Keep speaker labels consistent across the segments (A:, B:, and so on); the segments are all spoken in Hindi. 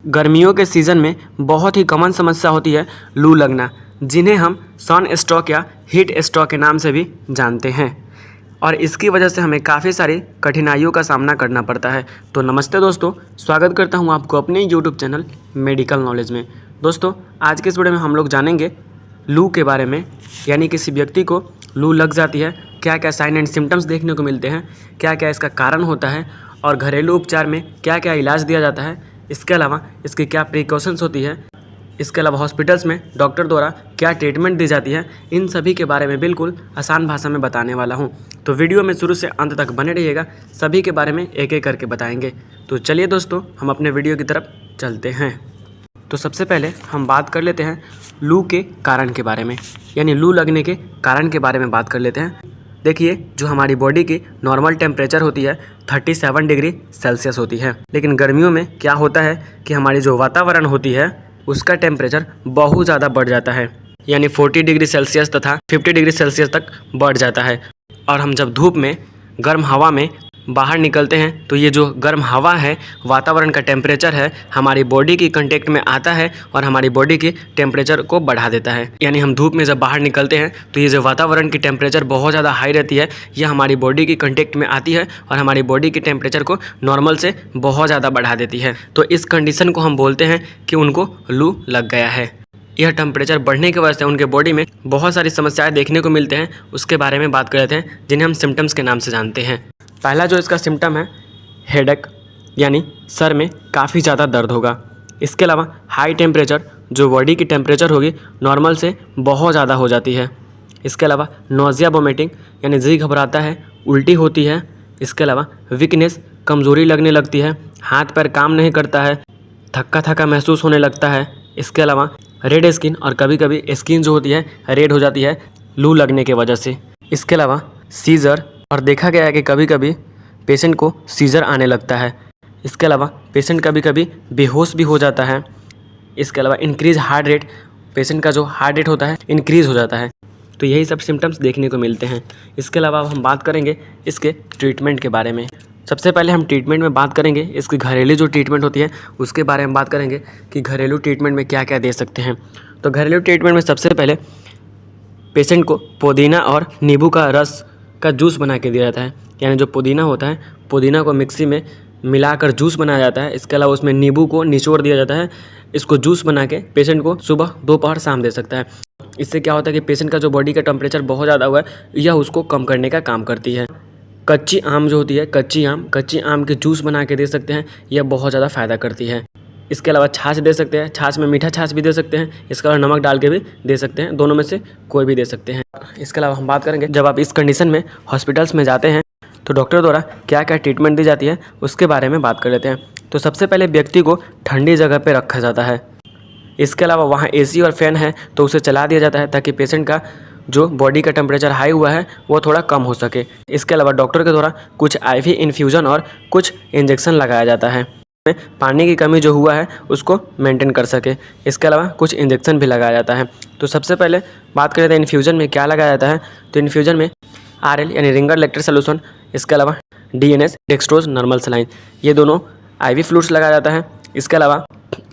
A: गर्मियों के सीज़न में बहुत ही कॉमन समस्या होती है लू लगना, जिन्हें हम सन स्ट्रोक या हीट स्ट्रोक के नाम से भी जानते हैं और इसकी वजह से हमें काफ़ी सारी कठिनाइयों का सामना करना पड़ता है। तो नमस्ते दोस्तों, स्वागत करता हूं आपको अपने यूट्यूब चैनल मेडिकल नॉलेज में। दोस्तों, आज के इस वीडियो में हम लोग जानेंगे लू के बारे में, यानी किसी व्यक्ति को लू लग जाती है, क्या क्या साइन एंड सिम्टम्स देखने को मिलते हैं, क्या क्या इसका कारण होता है और घरेलू उपचार में क्या क्या इलाज दिया जाता है, इसके अलावा इसकी क्या प्रिकॉशंस होती है, इसके अलावा हॉस्पिटल्स में डॉक्टर द्वारा क्या ट्रीटमेंट दी जाती है, इन सभी के बारे में बिल्कुल आसान भाषा में बताने वाला हूं। तो वीडियो में शुरू से अंत तक बने रहिएगा, सभी के बारे में एक एक करके बताएंगे। तो चलिए दोस्तों, हम अपने वीडियो की तरफ चलते हैं। तो सबसे पहले हम बात कर लेते हैं लू के कारण के बारे में, यानी लू लगने के कारण के बारे में बात कर लेते हैं। देखिए, जो हमारी बॉडी की नॉर्मल टेम्परेचर होती है 37 डिग्री सेल्सियस होती है, लेकिन गर्मियों में क्या होता है कि हमारी जो वातावरण होती है उसका टेम्परेचर बहुत ज़्यादा बढ़ जाता है, यानी 40 डिग्री सेल्सियस तथा 50 डिग्री सेल्सियस तक बढ़ जाता है। और हम जब धूप में गर्म हवा में बाहर निकलते हैं तो ये जो गर्म हवा है, वातावरण का टेम्परेचर है, हमारी बॉडी की कांटेक्ट में आता है और हमारी बॉडी की टेम्परेचर को बढ़ा देता है। यानी हम धूप में जब बाहर निकलते हैं तो ये जो वातावरण की टेम्परेचर बहुत ज़्यादा हाई रहती है, ये हमारी बॉडी की कांटेक्ट में आती है और हमारी बॉडी की टेम्परेचर को नॉर्मल से बहुत ज़्यादा बढ़ा देती है। तो इस कंडीशन को हम बोलते हैं कि उनको लू लग गया है। यह टेम्परेचर बढ़ने की वजह से उनके बॉडी में बहुत सारी समस्याएं देखने को मिलते हैं, उसके बारे में बात कर लेते हैं, जिन्हें हम सिम्टम्स के नाम से जानते हैं। पहला जो इसका सिम्टम है हेडेक, यानी सर में काफ़ी ज़्यादा दर्द होगा। इसके अलावा हाई टेम्परेचर, जो बॉडी की टेम्परेचर होगी नॉर्मल से बहुत ज़्यादा हो जाती है। इसके अलावा नोजिया वोमिटिंग, यानी जी घबराता है, उल्टी होती है। इसके अलावा वीकनेस, कमज़ोरी लगने लगती है, हाथ पैर काम नहीं करता है, थक्का थक्का महसूस होने लगता है। इसके अलावा रेड स्किन, और कभी कभी स्किन जो होती है रेड हो जाती है लू लगने के वजह से। इसके अलावा सीजर, और देखा गया है कि कभी कभी पेशेंट को सीजर आने लगता है। इसके अलावा पेशेंट कभी कभी बेहोश भी हो जाता है। इसके अलावा इंक्रीज हार्ट रेट, पेशेंट का जो हार्ट रेट होता है इंक्रीज़ हो जाता है। तो यही सब सिम्टम्स देखने को मिलते हैं। इसके अलावा अब हम बात करेंगे इसके ट्रीटमेंट के बारे में। सबसे पहले हम ट्रीटमेंट में बात करेंगे, इसकी घरेलू जो ट्रीटमेंट होती है उसके बारे में बात करेंगे कि घरेलू ट्रीटमेंट में क्या क्या दे सकते हैं। तो घरेलू ट्रीटमेंट में सबसे पहले पेशेंट को पुदीना और नींबू का रस का जूस बना के दिया जाता है। यानी जो पुदीना होता है, पुदीना को मिक्सी में मिलाकर जूस बनाया जाता है। इसके अलावा उसमें नींबू को निचोड़ दिया जाता है। इसको जूस बना के पेशेंट को सुबह, दोपहर, शाम दे सकता है। इससे क्या होता है कि पेशेंट का जो बॉडी का टेम्परेचर बहुत ज़्यादा हुआ है, यह उसको कम करने का काम करती है। कच्ची आम जो होती है, कच्ची आम के जूस बना के दे सकते हैं, यह बहुत ज़्यादा फ़ायदा करती है। इसके अलावा छाछ दे सकते हैं, छाछ में मीठा छाछ भी दे सकते हैं, इसके अलावा नमक डाल के भी दे सकते हैं, दोनों में से कोई भी दे सकते हैं। इसके अलावा हम बात करेंगे, जब आप इस कंडीशन में हॉस्पिटल्स में जाते हैं तो डॉक्टर द्वारा क्या क्या ट्रीटमेंट दी जाती है उसके बारे में बात कर लेते हैं। तो सबसे पहले व्यक्ति को ठंडी जगह पर रखा जाता है। इसके अलावा वहाँ AC और फैन है तो उसे चला दिया जाता है ताकि पेशेंट का जो बॉडी का टेम्परेचर हाई हुआ है वो थोड़ा कम हो सके। इसके अलावा डॉक्टर के द्वारा कुछ IV इन्फ्यूज़न और कुछ इंजेक्शन लगाया जाता है, पानी की कमी जो हुआ है उसको मेंटेन कर सके। इसके अलावा कुछ इंजेक्शन भी लगाया जाता है। तो सबसे पहले बात करें तो इन्फ्यूज़न में क्या लगाया जाता है। तो इन्फ्यूज़न में RL यानी रिंगर लेक्टर सोल्यूशन, इसके अलावा DNS डेक्सट्रोज नॉर्मल सलाइन, ये दोनों IV फ्लूइड्स लगाया जाता है। इसके अलावा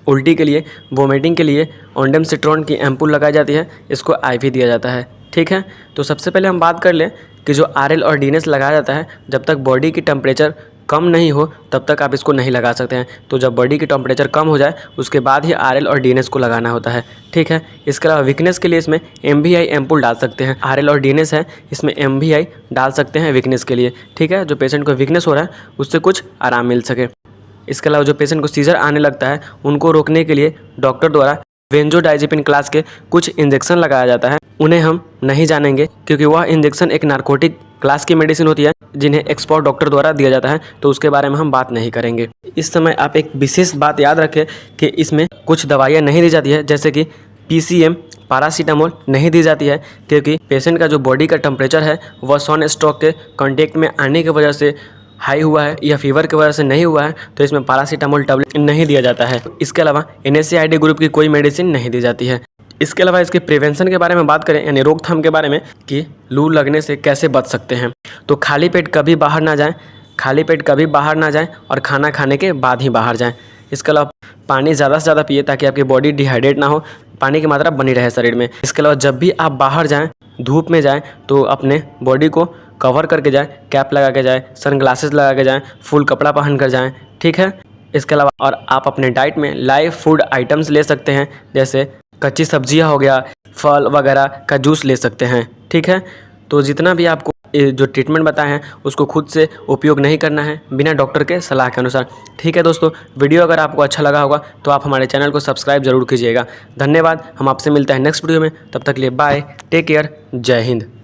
A: उल्टी के लिए, वोमिटिंग के लिए ओंडेमसिट्रॉन की एम्पूल लगाई जाती है, इसको IV दिया जाता है। ठीक है, तो सबसे पहले हम बात कर लें कि जो RL और DNS लगाया जाता है, जब तक बॉडी की टेम्परेचर कम नहीं हो तब तक आप इसको नहीं लगा सकते हैं। तो जब बॉडी की टेम्परेचर कम हो जाए उसके बाद ही RL और DNS को लगाना होता है। ठीक है, इसके अलावा वीकनेस के लिए इसमें MVI एम्पूल डाल सकते हैं। RL और DNS है, इसमें MVI डाल सकते हैं वीकनेस के लिए। ठीक है, जो पेशेंट को वीकनेस हो रहा है उससे कुछ आराम मिल सके। इसके अलावा जो पेशेंट को सीजर आने लगता है उनको रोकने के लिए डॉक्टर द्वारा बेंजोडाइजेपिन क्लास के कुछ इंजेक्शन लगाया जाता है। उन्हें हम नहीं जानेंगे क्योंकि वह इंजेक्शन एक नारकोटिक क्लास की मेडिसिन होती है जिन्हें एक्सपर्ट डॉक्टर द्वारा दिया जाता है, तो उसके बारे में हम बात नहीं करेंगे। इस समय आप एक विशेष बात याद रखें कि इसमें कुछ दवाइयाँ नहीं दी जाती है, जैसे कि PCM, पैरासीटामोल नहीं दी जाती है, क्योंकि पेशेंट का जो बॉडी का टेम्परेचर है वह सन स्ट्रोक के कॉन्टेक्ट में आने की वजह से हाई हुआ है या फीवर की वजह से नहीं हुआ है, तो इसमें पैरासीटामोल टैबलेट नहीं दिया जाता है। इसके अलावा NSAID ग्रुप की कोई मेडिसिन नहीं दी जाती है। इसके अलावा इसके प्रिवेंशन के बारे में बात करें, यानी रोकथाम के बारे में कि लू लगने से कैसे बच सकते हैं, तो खाली पेट कभी बाहर ना जाएं और खाना खाने के बाद ही बाहर जाएं। इसके अलावा पानी ज़्यादा से ज़्यादा पिए ताकि आपकी बॉडी डिहाइड्रेट ना हो, पानी की मात्रा बनी रहे शरीर में। इसके अलावा जब भी आप बाहर जाएँ, धूप में जाएँ तो अपने बॉडी को कवर करके जाएँ, कैप लगा के जाएँ, सनग्लासेस लगा के जाएँ, फुल कपड़ा पहन कर जाएँ, ठीक है। इसके अलावा और आप अपने डाइट में लाइव फूड आइटम्स ले सकते हैं, जैसे कच्ची सब्जियां हो गया, फल वगैरह का जूस ले सकते हैं, ठीक है। तो जितना भी आपको जो ट्रीटमेंट बताए हैं उसको खुद से उपयोग नहीं करना है बिना डॉक्टर के सलाह के अनुसार, ठीक है दोस्तों। वीडियो अगर आपको अच्छा लगा होगा तो आप हमारे चैनल को सब्सक्राइब जरूर कीजिएगा। धन्यवाद। हम आपसे मिलते हैं नेक्स्ट वीडियो में, तब तक के लिए बाय, टेक केयर, जय हिंद।